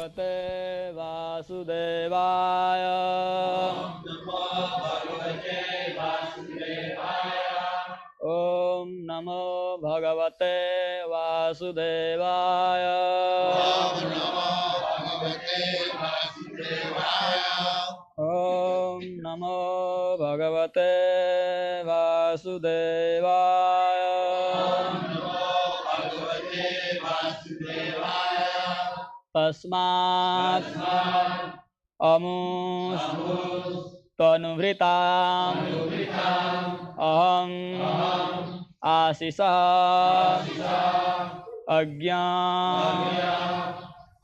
Bhagavate Vasudevaya. Om Namo Bhagavate Vasudevaya. Om Namo Bhagavate Vasudevaya. Tasmat Amus Tanuvritam Aham Asisa Agyan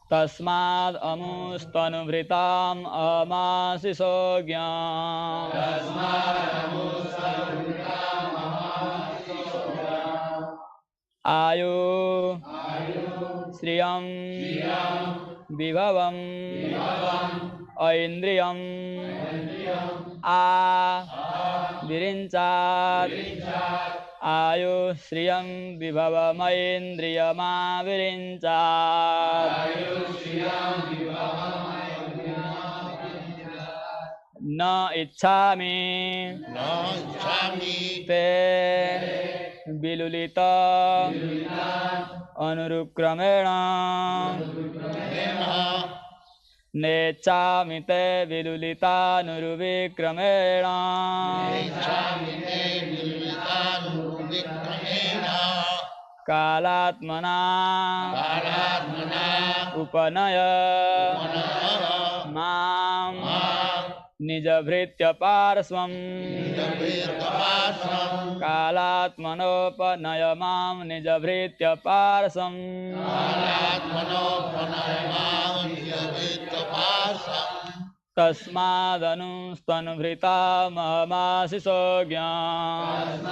Tasmad Amus Tanuvritam Amasiso Gyan. Ayu Sriyam Vibhavam Aindriyam A Virinchat Ayu Sriyam Vibhavam Aindriyam A Virinchat Na Ichchami Te Bilulita Anurukramena Nechami Te Bilulita Anuruvikramena Kalatmana Upanaya Mam Nijabhritya Parsvam Kalatmanopanaya Mam Nijabhritya Parsvam Tasmadanu Stanuvritam Ahamasiso Gyan.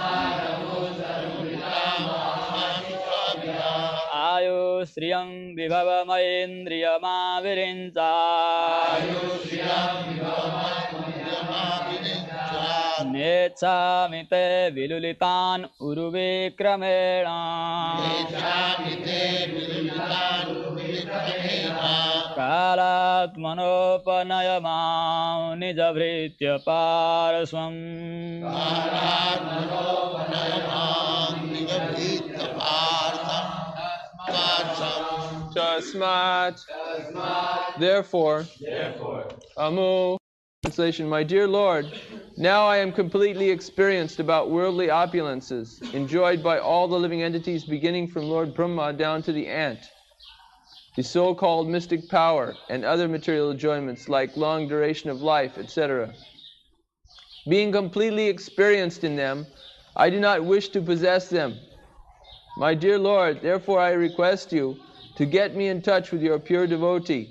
Ayu Sriyam Vibhavam Aindriyam A Virinchat Nechami Te Vilulitan Uruvikramena Kalatmanopanaya Mam Nijabhritya Parsvam Tasmat. Therefore. Amu. Translation. My dear Lord, now I am completely experienced about worldly opulences, enjoyed by all the living entities beginning from Lord Brahma down to the ant, the so-called mystic power, and other material enjoyments like long duration of life, etc. Being completely experienced in them, I do not wish to possess them. My dear Lord, therefore I request you to get me in touch with your pure devotee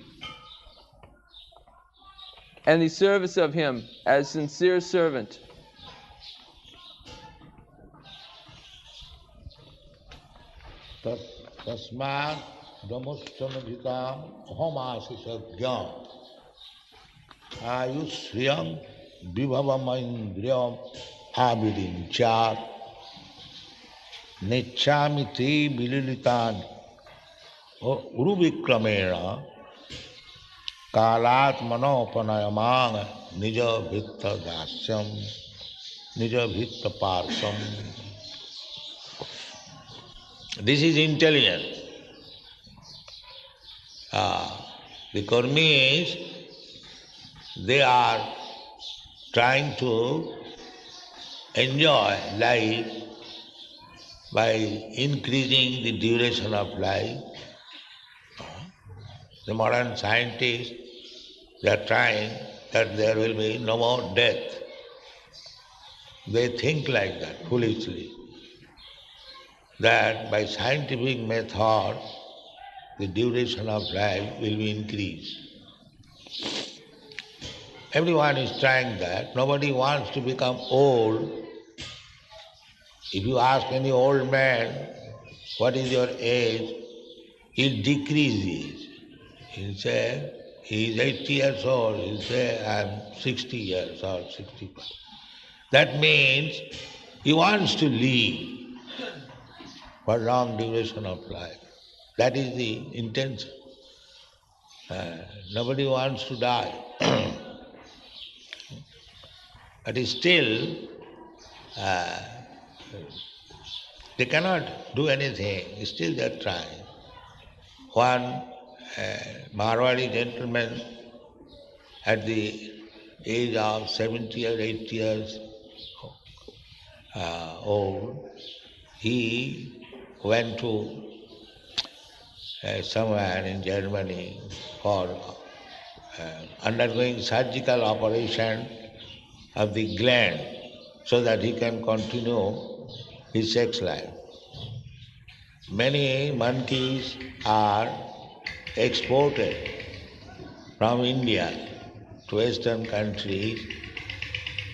and the service of him as sincere servant. Tasmat Dhamustanadhitam Ahamasisagyan Ayusriyam Vibhavamaindriyam Avidinchat Nechamiti Bililitan Uruvikramena Kalat Manopanayamang Nija Bhitta Dasyam Nija Bhitta Parsam. This is intelligence. The karmis, they are trying to enjoy life by increasing the duration of life. The modern scientists, they are trying that there will be no more death. They think like that, foolishly, that by scientific method, the duration of life will be increased. Everyone is trying that. Nobody wants to become old. If you ask any old man, what is your age? He'll decrease his. He'll say, he is 80 years old. He'll say, I'm 60 years or 65. That means he wants to live for long duration of life. That is the intention. Nobody wants to die. But still, they cannot do anything. Still they are trying. One Marwari gentleman at the age of 70 or 80 years old, he went to somewhere in Germany for undergoing surgical operation of the gland so that he can continue his sex life. Many monkeys are exported from India to Western countries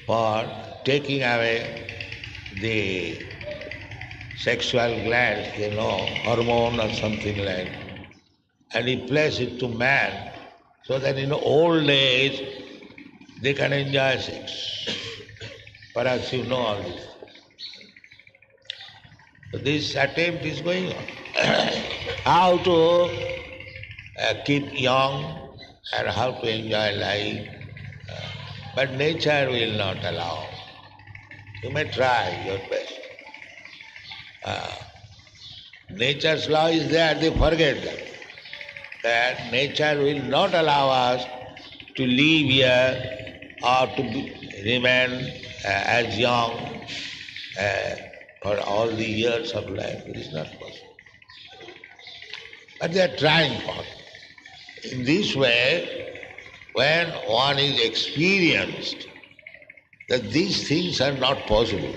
for taking away the sexual glands, hormone or something like, and he place it to man so that in old age they can enjoy sex. Perhaps you know all this. So this attempt is going on. How to keep young and how to enjoy life. But nature will not allow. You may try your best. Nature's law is there, they forget that. That nature will not allow us to live here or to remain as young for all the years of life. It is not possible. But they are trying for it. In this way, when one is experienced that these things are not possible,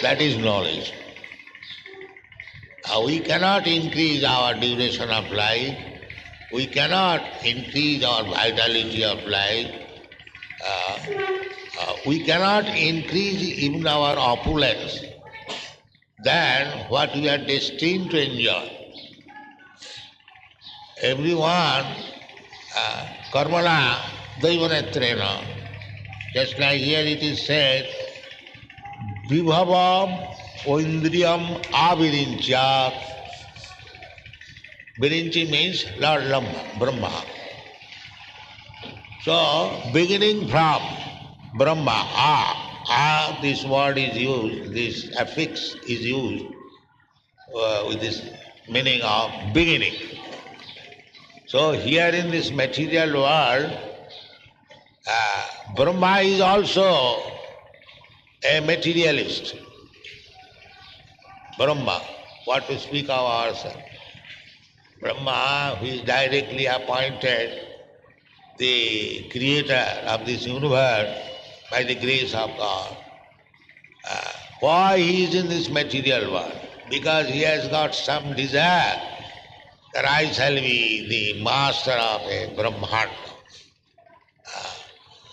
that is knowledge. We cannot increase our duration of life, we cannot increase our vitality of life, we cannot increase even our opulence than what we are destined to enjoy. Everyone, karmana daivanetrena, just like here it is said, vibhavam oindriyam avirincha. Virinchi means Lord Brahma. So, beginning from Brahma, this word is used, this affix is used with this meaning of beginning. So here in this material world, Brahma is also a materialist. Brahma, what to speak of ourselves. Brahma, who is directly appointed the creator of this universe by the grace of God. Why he is in this material world? Because he has got some desire that I shall be the master of a Brahmanda.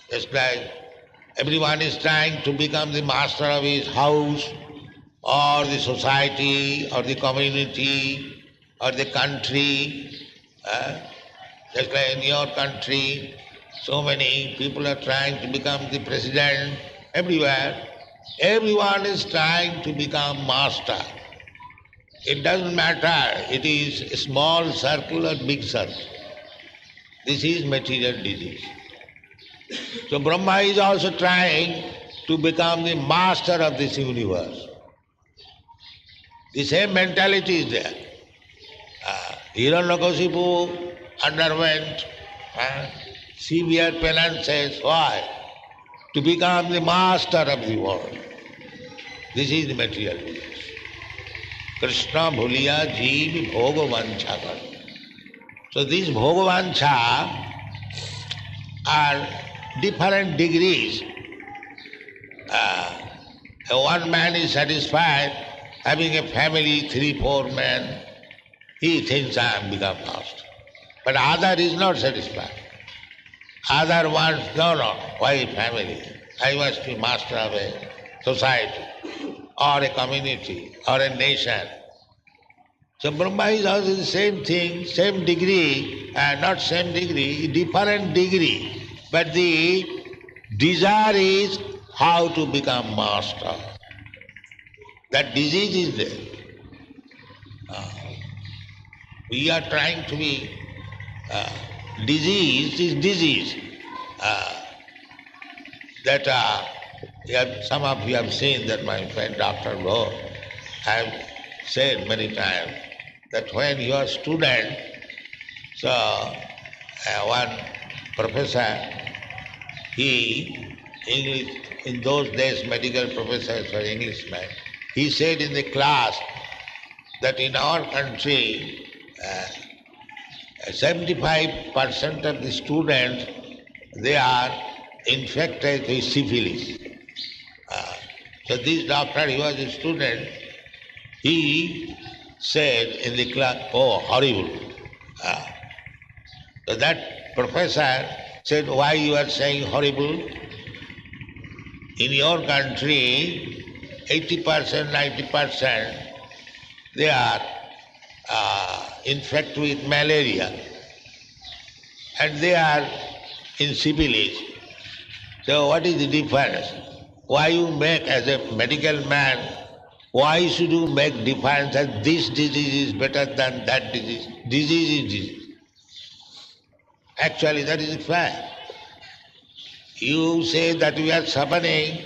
Just like everyone is trying to become the master of his house or the society or the community or the country. Just like in your country, so many people are trying to become the president everywhere. Everyone is trying to become master. It doesn't matter, it is a small circle or big circle. This is material disease. So Brahma is also trying to become the master of this universe. The same mentality is there. Hiranyakasipu underwent severe penances. Why? To become the master of the world. This is the material disease. Krishna bhuliya jeev bhogavancha kar. So these bhogavancha are different degrees. One man is satisfied having a family, 3-4 men, he thinks I am become master. But other is not satisfied. Other wants, no, why family? I must be master of a society or a community or a nation. So Brahma is also the same thing, same degree, not same degree, different degree. But the desire is how to become master. That disease is there. We are trying to be Disease is disease. Some of you have seen that my friend Dr. Go have said many times that when you are a student, so one professor, in those days medical professors were Englishmen, he said in the class that in our country 75% of the students, they are infected with syphilis. So this doctor, he was a student, he said in the class, oh, horrible. So that professor said, why you are saying horrible? In your country, 80%, 90%, they are infected with malaria and they are in syphilis. So what is the difference? Why you make, as a medical man, why should you make difference that this disease is better than that disease? Disease is disease. Actually that is fair. You say that we are suffering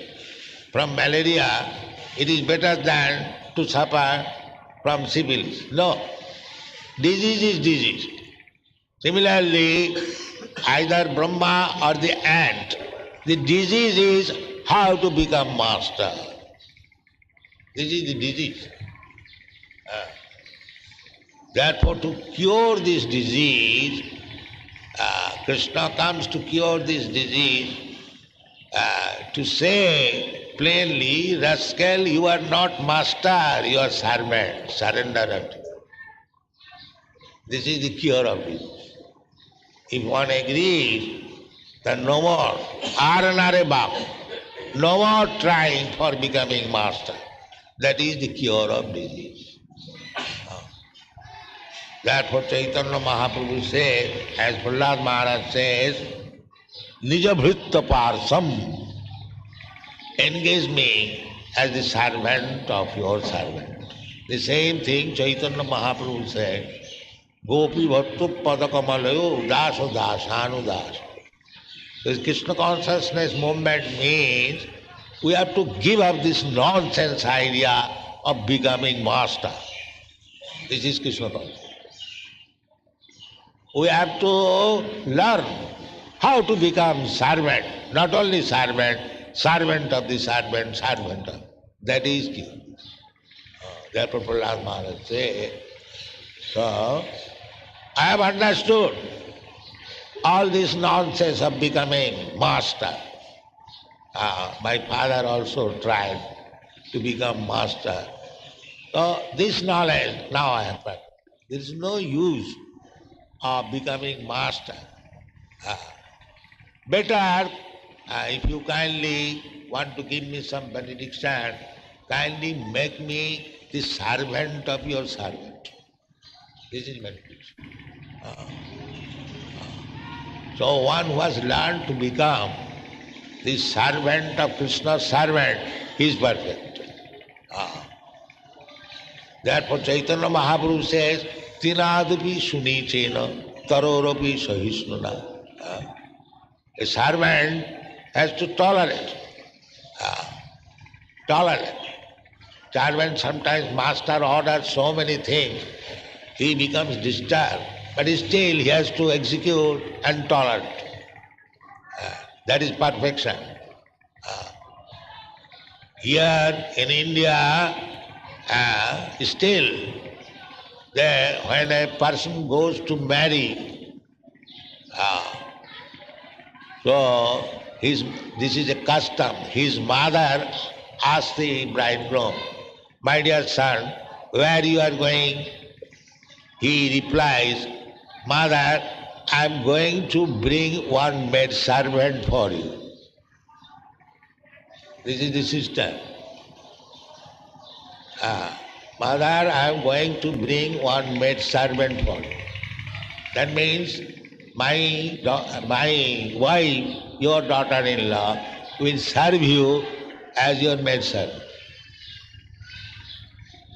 from malaria, it is better than to suffer from syphilis. No. Disease is disease. Similarly, either Brahma or the ant, the disease is how to become master. This is the disease. Therefore, to cure this disease, Krishna comes to cure this disease, to say plainly, rascal, you are not master, you are servant, surrender unto me. This is the cure of disease. If one agrees, then no more aranare bab, no more trying for becoming master. That is the cure of disease. Therefore Chaitanya Mahaprabhu says, as Prahlad Maharaj says, Nija Vritta Parsam, engage me as the servant of your servant. The same thing Chaitanya Mahaprabhu said, Gopi Bhattu Padakamalayo Dasa Dasanu Das. This Krishna consciousness movement means we have to give up this nonsense idea of becoming master. This is Krishna consciousness. We have to learn how to become servant, not only servant, servant of the servant, servant of. That is key. Therefore Prahlad Maharaj says, so I have understood all this nonsense of becoming master. My father also tried to become master. So this knowledge now I have got. There is no use of becoming master. Better, if you kindly want to give me some benediction, kindly make me the servant of your servant. This is benediction. So one who has learned to become the servant of Krishna's servant, he is perfect. Therefore Chaitanya Mahaprabhu says, Tinadupi sunichena taroropi sahisnuna. A servant has to tolerate. Servant, sometimes master orders so many things, he becomes disturbed, but still he has to execute and tolerate. That is perfection. Here in India, still, when a person goes to marry, so this is a custom. His mother asks the bridegroom, my dear son, where you are going? He replies, Mother, I am going to bring one maid servant for you. This is the system. Mother, I am going to bring one maid servant for you. That means my wife, your daughter-in-law, will serve you as your maid servant.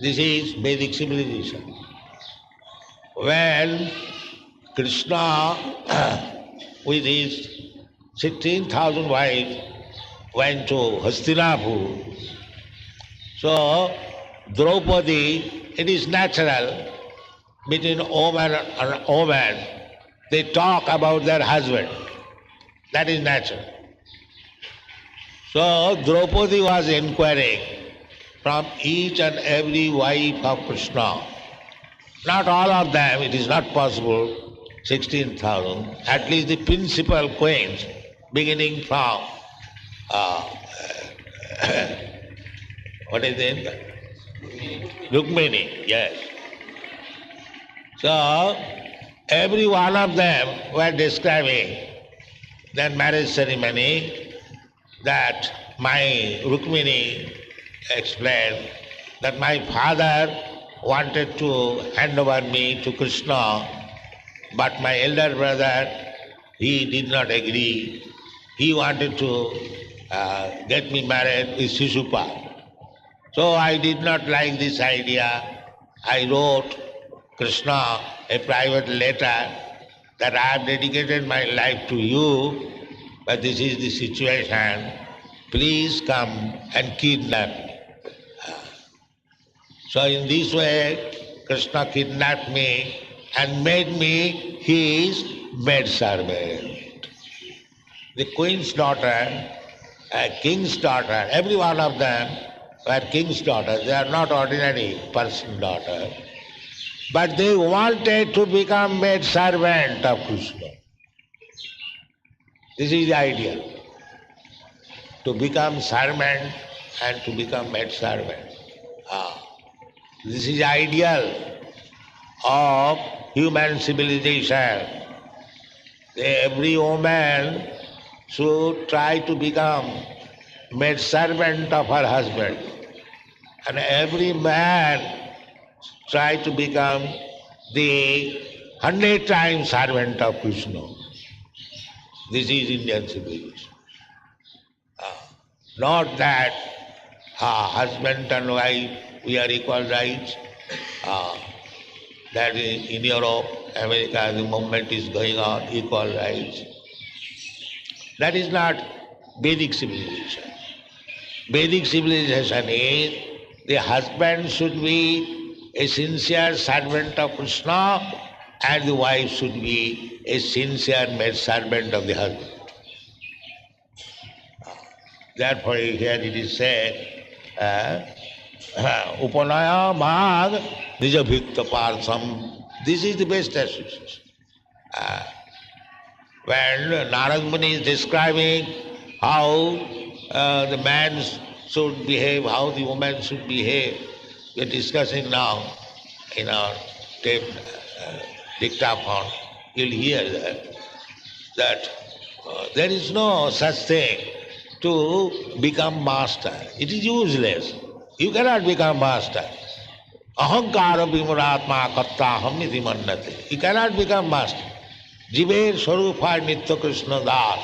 This is Vedic civilization. When Krishna with his 16,000 wives went to Hastinapur. So Draupadi, it is natural between woman and woman, they talk about their husband. That is natural. So Draupadi was inquiring from each and every wife of Krishna. Not all of them, it is not possible, 16,000. At least the principal queens, beginning from, what is it? Rukmini, yes. So, every one of them were describing their marriage ceremony, that my Rukmini explained that my father wanted to hand over me to Krishna, but my elder brother, he did not agree. He wanted to get me married with Shisupa. So I did not like this idea. I wrote Krishna a private letter that I have dedicated my life to you, but this is the situation. Please come and kidnap me. So in this way, Krishna kidnapped me and made me his maidservant. The queen's daughter, king's daughter, every one of them were king's daughters. They are not ordinary person's daughter. But they wanted to become maidservant of Krishna. This is the idea. To become servant and to become maidservant. This is the ideal of human civilization. Every woman should try to become maidservant of her husband, and every man try to become the 100 times servant of Krishna. This is Indian civilization. Not that husband and wife, we are equal rights. That in Europe, America, the movement is going on, equal rights. That is not Vedic civilization. Vedic civilization is the husband should be a sincere servant of Krishna and the wife should be a sincere maidservant of the husband. Therefore here it is said, Upanaya mag nijabhikta parsam. This is the best association. When Narad Muni is describing how the man should behave, how the woman should behave, we are discussing now in our tape dictaphone. You'll hear that there is no such thing to become master. It is useless. You cannot become master. Ahankara vimuratma kattaham iti mannate. You cannot become master. Jiver Swarupa Nitya Krishna Das.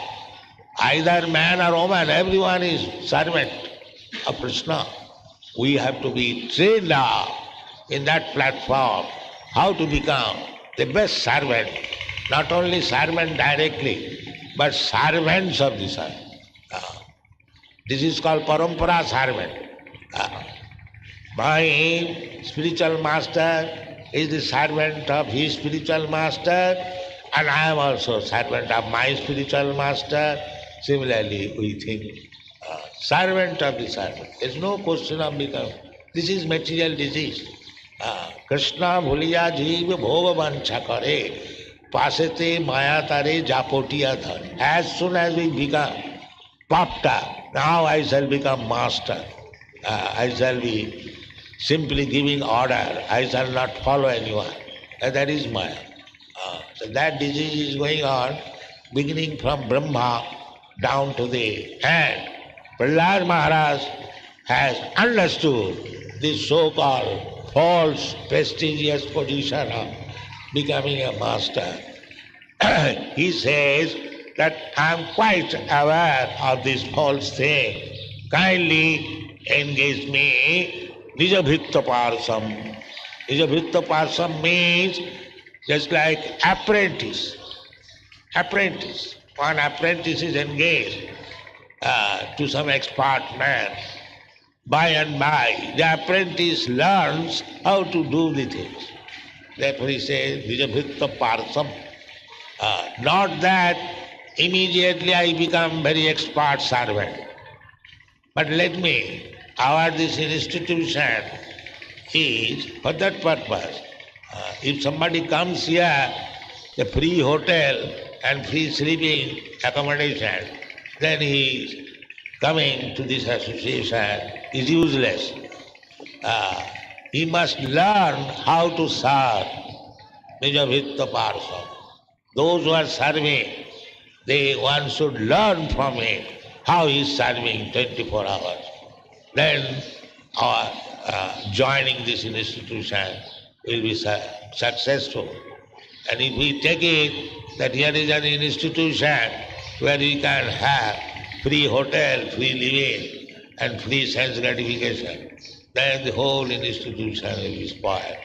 Either man or woman, everyone is servant of Krishna. We have to be trained up in that platform how to become the best servant. Not only servant directly, but servants of the servant. This is called parampara servant. My spiritual master is the servant of his spiritual master, and I am also servant of my spiritual master. Similarly, we think servant of the servant. There is no question of becoming. This is material disease. Krishna bhuliya jeev bhoga vancha kare, pasete maya tare japotiya dhar. As soon as we become popped up, now I shall become master. I shall be simply giving order. I shall not follow anyone. That is Maya. So that disease is going on, beginning from Brahma down to the end. Prahlad Maharaj has understood this so-called false, prestigious position of becoming a master. He says that I am quite aware of this false thing. Kindly engage me, Nijabhikta Parsam. Nijabhikta Parsam means just like apprentice. One apprentice is engaged to some expert man. By and by, the apprentice learns how to do the things. Therefore he says, Nijabhritta Parsam. Not that immediately I become very expert servant. But let me, this institution is for that purpose. If somebody comes here, the free hotel and free sleeping accommodation, then he is coming to this association is useless. He must learn how to serve. Nijabhitta Parsam. Those who are serving, one should learn from him how he is serving 24 hours. Then our joining this institution will be successful. And if we take it that here is an institution where we can have free hotel, free living and free sense gratification, then the whole institution will be spoiled.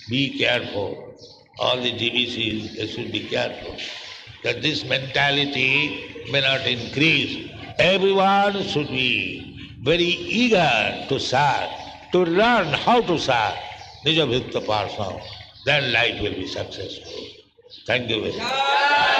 Be careful. All the GBCs, they should be careful that this mentality may not increase. Everyone should be very eager to serve, to learn how to serve. Nijabhritta Parsam. Then life will be successful. Thank you very much.